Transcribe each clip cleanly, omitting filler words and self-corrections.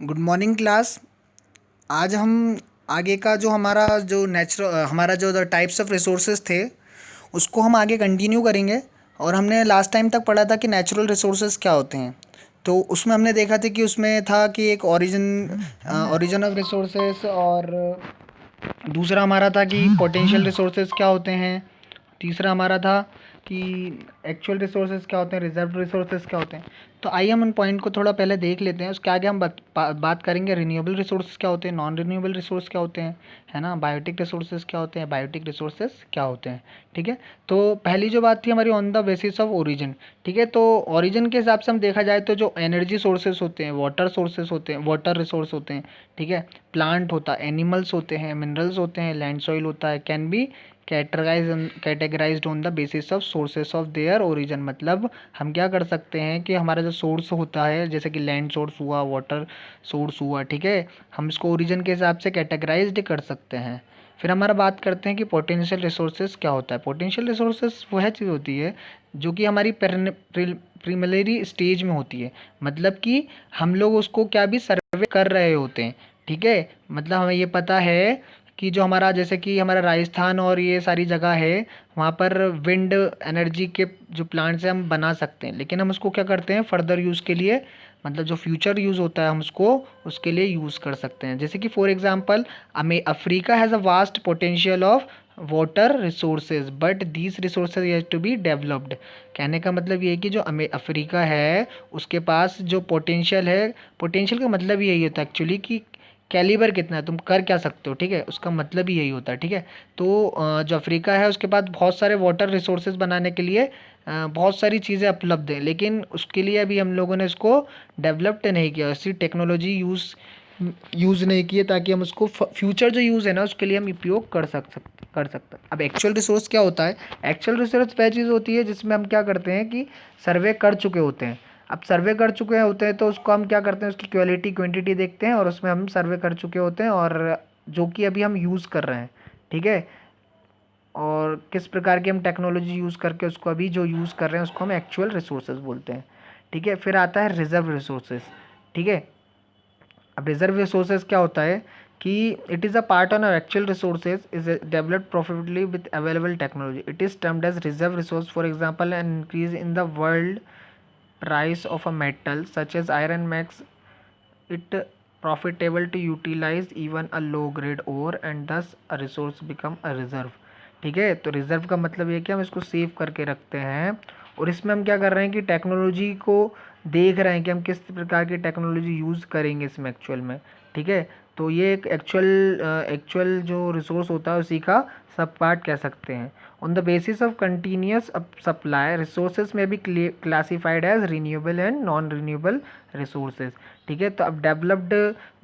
Good morning class. आज हम आगे का जो हमारा जो द टाइप्स ऑफ रिसोर्सेज थे उसको हम आगे कंटिन्यू करेंगे। और हमने लास्ट टाइम तक पढ़ा था कि नेचुरल रिसोर्सेज क्या होते हैं। तो उसमें हमने देखा था कि उसमें था कि एक ओरिजिन ऑफ रिसोर्सेज, और दूसरा हमारा था कि पोटेंशियल रिसोर्सेज क्या होते हैं। तीसरा हमारा था कि एक्चुअल रिसोर्सेज क्या होते हैं, रिजर्व रिसोर्सेज क्या होते हैं। तो आइए हम उन पॉइंट को थोड़ा पहले देख लेते हैं। उसके आगे हम बात करेंगे रिन्यूएबल रिसोर्सेज क्या होते हैं, नॉन रिन्यूएबल रिसोर्स क्या होते हैं, है ना, बायोटिक रिसोर्सेज क्या होते हैं, बायोटिक रिसोर्सेज क्या होते हैं। ठीक है। तो पहली जो बात थी हमारी on the basis of origin. ठीक है। तो ओरिजिन के हिसाब से हम देखा जाए तो जो एनर्जी सोर्सेज होते हैं, वाटर सोर्सेज होते हैं, वाटर रिसोर्स होते हैं। ठीक है। प्लांट होता है, एनिमल्स होते हैं, मिनरल्स होते हैं, लैंड सॉइल होता है, can be categorised on the basis of sources of their origin. मतलब हम क्या कर सकते हैं कि हमारा जो सोर्स होता है, जैसे कि लैंड सोर्स हुआ, वाटर सोर्स हुआ, ठीक है, हम इसको ओरिजिन के हिसाब से कैटेगराइज्ड कर सकते हैं। फिर हमारा बात करते हैं कि पोटेंशियल रिसोर्सेज क्या होता है। पोटेंशियल रिसोर्सेज वह चीज़ होती है जो कि हमारी प्रीमिलरी स्टेज में होती है। मतलब कि हम लोग उसको क्या भी सर्वे कर रहे होते हैं। ठीक है। मतलब हमें ये पता है कि जो हमारा, जैसे कि हमारा राजस्थान और ये सारी जगह है, वहाँ पर विंड एनर्जी के जो प्लांट्स हैं हम बना सकते हैं, लेकिन हम उसको क्या करते हैं फर्दर यूज़ के लिए, मतलब जो फ्यूचर यूज़ होता है हम उसको उसके लिए यूज़ कर सकते हैं। जैसे कि for example, Africa has a vast potential of water resources but these resources has to be developed. कहने का मतलब ये है कि जो अफ्रीका है उसके पास जो पोटेंशियल है, पोटेंशियल का मतलब यही होता है एक्चुअली कि कैलिबर कितना है, तुम कर क्या सकते हो। ठीक है। उसका मतलब ही यही होता है। ठीक है। तो जो अफ्रीका है उसके पास बहुत सारे वाटर रिसोर्सेज बनाने के लिए बहुत सारी चीज़ें उपलब्ध हैं, लेकिन उसके लिए अभी हम लोगों ने इसको डेवलप्ड नहीं किया, ऐसी टेक्नोलॉजी यूज़ नहीं की है ताकि हम उसको फ्यूचर जो यूज़ है ना उसके लिए हम उपयोग कर सकते हैं। अब एक्चुअल रिसोर्स क्या होता है। एक्चुअल रिसोर्स वह चीज़ होती है जिसमें हम क्या करते हैं कि सर्वे कर चुके होते हैं। अब सर्वे कर चुके होते हैं तो उसको हम क्या करते हैं, उसकी क्वालिटी क्वांटिटी देखते हैं और उसमें हम सर्वे कर चुके होते हैं, और जो कि अभी हम यूज़ कर रहे हैं। ठीक है। और किस प्रकार की हम टेक्नोलॉजी यूज़ करके उसको अभी जो यूज़ कर रहे हैं उसको हम एक्चुअल रिसोर्सेज बोलते हैं। ठीक है। फिर आता है रिजर्व रिसोर्सेज। ठीक है। अब रिजर्व रिसोर्सेज क्या होता है कि it is a part on actual resources is developed profitably with available technology. It is termed as reserve resource. For example, an increase in the world price of a metal such as iron makes it profitable to utilize even a low grade ore and thus a resource become a reserve। ठीक है। तो reserve का मतलब ये कि हम इसको save करके रखते हैं, और इसमें हम क्या कर रहे हैं कि टेक्नोलॉजी को देख रहे हैं कि हम किस प्रकार की टेक्नोलॉजी यूज़ करेंगे इसमें एक्चुअल में। ठीक है। तो ये एक एक्चुअल जो रिसोर्स होता है उसी का सब पार्ट कह सकते हैं। On the basis of continuous supply resources में भी classified as renewable and non renewable resources. ठीक है। तो अब डेवलप्ड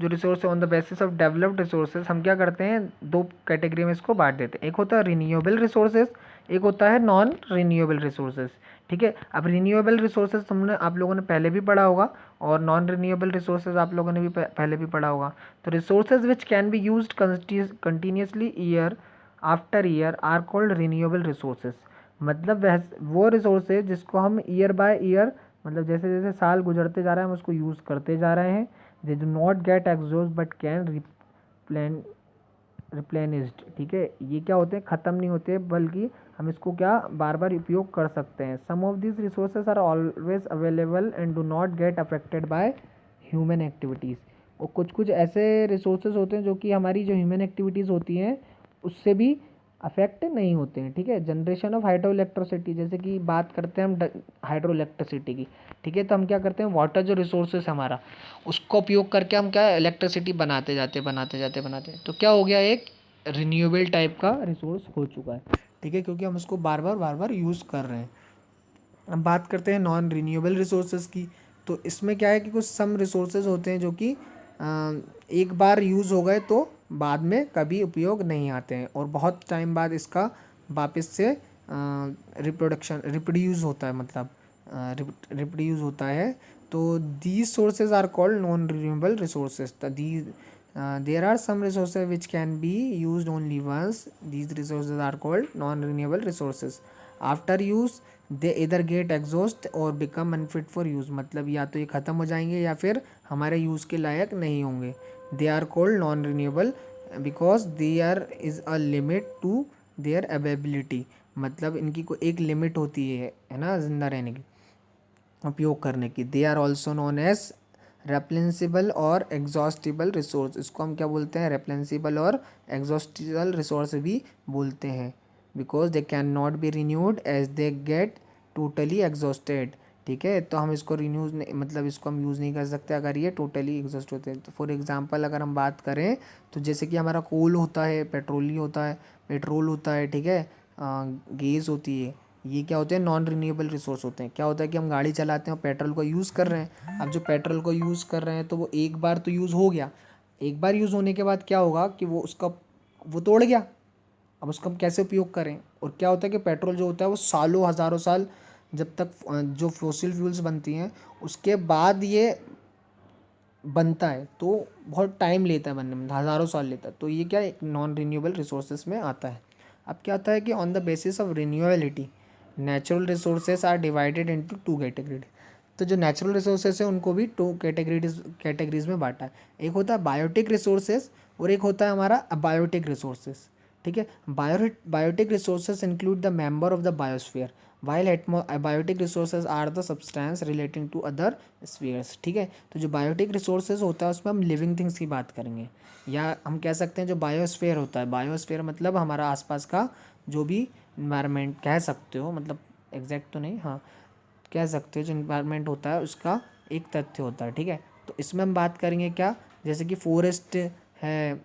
जो रिसोर्स है, on the basis of developed resources हम क्या करते हैं, दो कैटेगरी में इसको बांट देते हैं। एक होता है रिन्यूएबल रिसोर्सेज, एक होता है नॉन रिन्यूएबल रिसोर्सेज। ठीक है। अब रिन्यूएबल रिसोर्सेज तुमने आप लोगों ने पहले भी पढ़ा होगा, और नॉन रिन्यूएबल रिसोर्सेज आप लोगों ने भी पहले भी पढ़ा होगा। तो resources which can be used continuously year after year are called renewable resources. मतलब वह वो रिसोर्सेज जिसको हम ईयर बाय ईयर, मतलब जैसे जैसे साल गुजरते जा रहे हैं हम उसको यूज़ करते जा रहे हैं। They do not get exhaust but can replenished. ठीक है। ये क्या होते हैं, ख़त्म नहीं होते बल्कि हम इसको क्या बार बार उपयोग कर सकते हैं। Some of this resources are always available and do not get affected by human activities. और कुछ कुछ ऐसे रिसोर्सेज होते हैं जो कि हमारी जो ह्यूमन एक्टिविटीज़ होती हैं उससे भी अफेक्ट नहीं होते हैं। ठीक है। जनरेशन ऑफ हाइड्रो इलेक्ट्रिसिटी, जैसे कि बात करते हैं हम हाइड्रो इलेक्ट्रिसिटी की। ठीक है। तो हम क्या करते हैं, वाटर जो रिसोर्सेस हमारा उसका उपयोग करके हम क्या इलेक्ट्रिसिटी बनाते हैं। तो क्या हो गया, एक रिन्यूएबल टाइप का रिसोर्स हो चुका है। ठीक है। क्योंकि हम उसको बार बार यूज़ कर रहे हैं। अब बात करते हैं नॉन रिन्यूएबल रिसोर्सेज की। तो इसमें क्या है कि कुछ सम रिसोर्सेज होते हैं जो कि एक बार यूज़ हो गए तो बाद में कभी उपयोग नहीं आते हैं, और बहुत टाइम बाद इसका वापस से रिप्रोड्यूस होता है, मतलब रिप्रोड्यूस होता है। तो these sources are called non renewable resources. There are some resources which can be use only once. These resources are called non renewable resources. After use they either get exhaust और become unfit for use, मतलब या तो ये ख़त्म हो जाएंगे या फिर हमारे यूज़ के लायक नहीं होंगे। They are called non renewable because there is a limit to their availability, मतलब इनकी कोई एक लिमिट होती है ना ज़िंदा रहने की, उपयोग करने की। They are also known as replenishable और एग्जॉस्टिबल रिसोर्स, इसको हम क्या बोलते हैं, रेप्लेंसिबल और एग्जॉस्टिबल रिसोर्स भी बोलते हैं। Because they cannot be renewed as they get totally exhausted. ठीक है, तो हम इसको रिन्यूज नहीं, मतलब इसको हम यूज़ नहीं कर सकते अगर ये टोटली एग्जॉस्ट होते हैं। तो फॉर एग्जांपल अगर हम बात करें तो जैसे कि हमारा कोल होता है, पेट्रोली होता है, पेट्रोल होता है, ठीक है, गैस होती है, ये क्या होते हैं, नॉन रिन्यूएबल रिसोर्स होते हैं। क्या होता है कि हम गाड़ी चलाते हैं और पेट्रोल को यूज़ कर रहे हैं। अब जो पेट्रोल को यूज़ कर रहे हैं तो वो एक बार तो यूज़ हो गया, एक बार यूज़ होने के बाद क्या होगा कि वो उसका वो तोड़ गया। अब उसका हम कैसे उपयोग करें, और क्या होता है कि पेट्रोल जो होता है वो सालों हज़ारों साल जब तक जो फॉसिल फ्यूल्स बनती हैं उसके बाद ये बनता है, तो बहुत टाइम लेता है बनने में, हज़ारों साल लेता है। तो ये क्या एक नॉन रिन्यूएबल रिसोर्सेज में आता है। अब क्या होता है कि on the basis of renewability natural resources are divided into two categories. तो जो नेचुरल रिसोर्सेज है उनको भी टू कैटेगरीज में बांटा है। एक होता है बायोटिक रिसोर्सेज और एक होता है हमारा अबायोटिक रिसोर्सेज। ठीक है, biotic resources include the member of the biosphere while abiotic resources are the substance relating to other spheres. ठीक है, तो जो बायोटिक रिसोर्सेज होता है उसमें हम लिविंग थिंग्स की बात करेंगे, या हम कह सकते हैं जो बायोस्फीयर होता है, बायोस्फीयर मतलब हमारा आसपास का जो भी इन्वायरमेंट कह सकते हो, मतलब एग्जैक्ट तो नहीं, हाँ कह सकते हो, जो इन्वायरमेंट होता है उसका एक तथ्य होता है। ठीक है, तो इसमें हम बात करेंगे क्या, जैसे कि फॉरेस्ट है,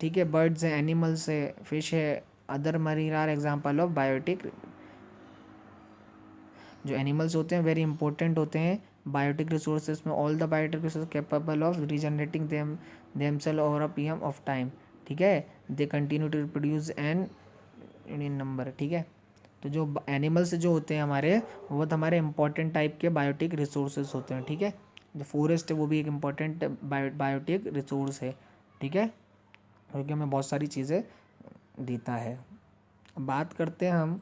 ठीक है, बर्ड्स है, एनिमल्स है, फिश है, other marine are example of biotic. जो एनिमल्स होते हैं वेरी इंपॉर्टेंट होते हैं बायोटिक रिसोर्सेज में। All the biotic resource capable of regenerating themselves over a period of time. ठीक है, they continue to reproduce an in number. ठीक है, तो जो एनिमल्स जो होते हैं हमारे, वो बहुत हमारे इंपॉर्टेंट टाइप के बायोटिक रिसोर्सेज होते हैं। ठीक है, जो फॉरेस्ट है वो भी एक इम्पॉर्टेंट बायोटिक रिसोर्स है। ठीक है, क्योंकि हमें बहुत सारी चीज़ें देता है। बात करते हैं हम,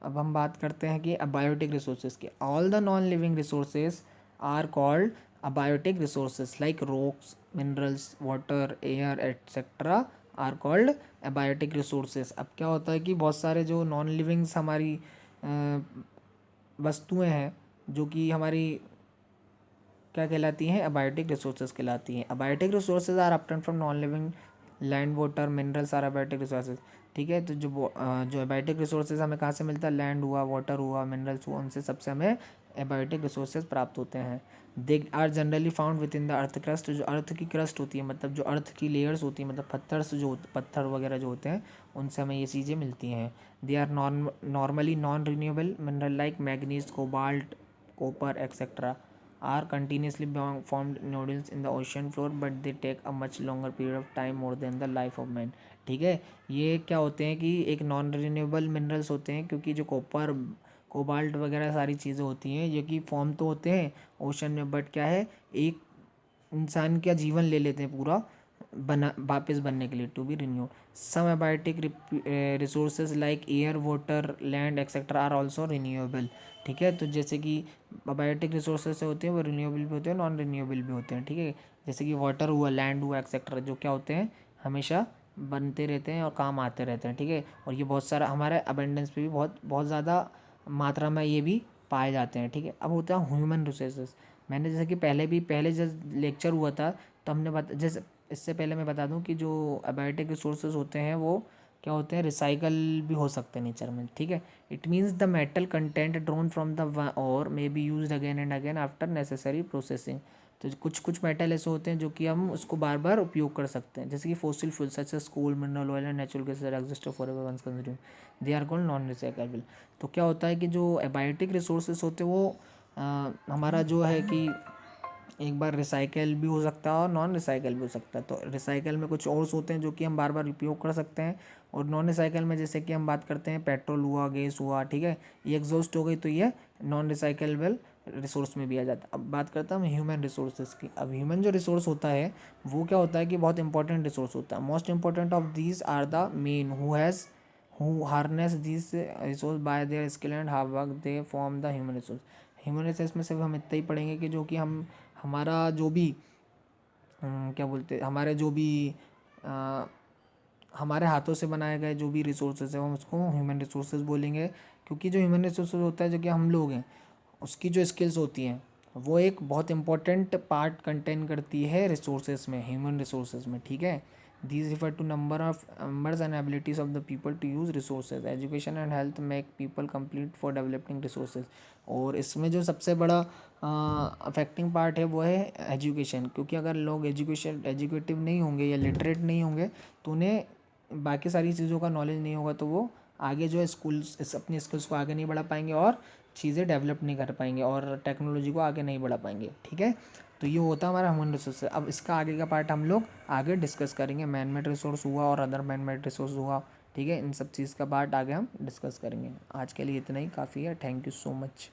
अब हम बात करते हैं कि अबायोटिक रिसोर्सेज की। All the non living resources are called abiotic resources like rocks, minerals, water, air etcetera are called abiotic resources. अब क्या होता है कि बहुत सारे जो नॉन लिविंग्स हमारी वस्तुएं हैं जो कि हमारी क्या कहलाती हैं, अबायोटिक रिसोर्सेज कहलाती हैं। Abiotic resources are obtain from non living land, water, minerals are abiotic resources. ठीक है, तो जो अबायोटिक रिसोर्सेज हमें कहाँ से मिलता है, लैंड हुआ, वाटर हुआ, मिनरल्स हुआ, उनसे सबसे हमें एबायोटिक रिसोर्सेज प्राप्त होते हैं। They are generally found within the earth crust, जो अर्थ की क्रस्ट होती है, मतलब जो अर्थ की लेयर्स होती है, मतलब पत्थर से जो पत्थर वगैरह जो होते हैं उनसे हमें ये चीज़ें मिलती हैं। They are normally non renewable mineral like manganese, cobalt, copper etcetera are continuously formed nodules in the ocean floor but they take a much longer period of time more than the life of man। ठीक है, ये क्या होते हैं कि एक non renewable minerals होते हैं, क्योंकि जो कॉपर, कोबाल्ट वगैरह सारी चीज़ें होती हैं ये कि फॉर्म तो होते हैं ओशन में, बट क्या है, एक इंसान का जीवन ले लेते हैं पूरा बना वापस बनने के लिए, to be renew. Some abiotic resources like air, water, land etcetera are also renewable. ठीक है, तो जैसे कि अबायोटिक रिसोर्सेज होते हैं वो रिन्यूएबल भी होते हैं, नॉन रिन्यूएबल भी होते हैं। ठीक है, जैसे कि वाटर हुआ, लैंड हुआ एक्सेट्रा, जो क्या होते हैं, हमेशा बनते रहते हैं और काम आते रहते हैं। ठीक है, और ये बहुत सारा हमारे अबेंडेंस पे भी बहुत बहुत ज़्यादा मात्रा में ये भी पाए जाते हैं। ठीक है, अब होता है ह्यूमन रिसोर्सेज। मैंने जैसे कि पहले जब लेक्चर हुआ था तो हमने जैसे इससे पहले मैं बता दूं कि जो अबायोटिक रिसोर्सेज होते हैं वो क्या होते हैं, रिसाइकल भी हो सकते हैं नेचर में। ठीक है, it means the metal content drawn from the ore may be use again and again after necessary processing. तो कुछ कुछ मेटल ऐसे होते हैं जो कि हम उसको बार बार उपयोग कर सकते हैं, जैसे कि fossil fuel such as coal, mineral oil and natural gas exist for ever once consume, they are called non recyclable. तो क्या होता है कि जो अबायोटिक रिसोर्सेज होते हैं वो हमारा जो है कि एक बार रिसाइकल भी हो सकता है और नॉन रिसाइकल भी हो सकता है। तो रिसाइकल में कुछ और होते हैं जो कि हम बार बार उपयोग कर सकते हैं, और नॉन रिसाइकल में जैसे कि हम बात करते हैं पेट्रोल हुआ, गैस हुआ, ठीक है, ये एग्जॉस्ट हो गई तो ये नॉन रिसाइकलेबल रिसोर्स में भी आ जाता है। अब बात करता हूँ ह्यूमन रिसोर्सेज की। अब ह्यूमन जो रिसोर्स होता है वो क्या होता है कि बहुत इंपॉर्टेंट रिसोर्स होता है। Most important of these are the men who harness this resource by their skill and hard work they form the human resource. Human resource में सिर्फ हम इतना ही पढ़ेंगे कि जो कि हम हमारा जो भी क्या बोलते हमारे जो भी अ, हमारे हाथों से बनाए गए जो भी रिसोर्सेज है हम उसको ह्यूमन रिसोर्सेज बोलेंगे। क्योंकि जो ह्यूमन रिसोर्सेज होता है जो कि हम लोग हैं उसकी जो स्किल्स होती हैं वो एक बहुत इंपॉर्टेंट पार्ट कंटेन करती है रिसोर्सेज में, ह्यूमन रिसोर्सेज में, ठीक है। These refer to number of numbers and abilities of the people to use resources. Education and health make people complete for developing resources. और इसमें जो सबसे बड़ा अफेक्टिंग पार्ट है वो है एजुकेशन। क्योंकि अगर लोग एजुकेटिव नहीं होंगे या लिटरेट नहीं होंगे तो उन्हें बाकी सारी चीज़ों का नॉलेज नहीं होगा, तो वो आगे जो है अपनी स्किल्स को आगे नहीं बढ़ा पाएंगे और चीज़ें डेवलप नहीं कर पाएंगे और टेक्नोलॉजी को आगे नहीं बढ़ा पाएंगे, ठीक है। तो ये होता है हमारा ह्यूमन रिसोर्स। अब इसका आगे का पार्ट हम लोग आगे डिस्कस करेंगे। मैन मेड रिसोर्स हुआ और अदर मैन मेड रिसोर्स हुआ, ठीक है। इन सब चीज़ का पार्ट आगे हम डिस्कस करेंगे। आज के लिए इतना ही काफ़ी है। Thank you so much.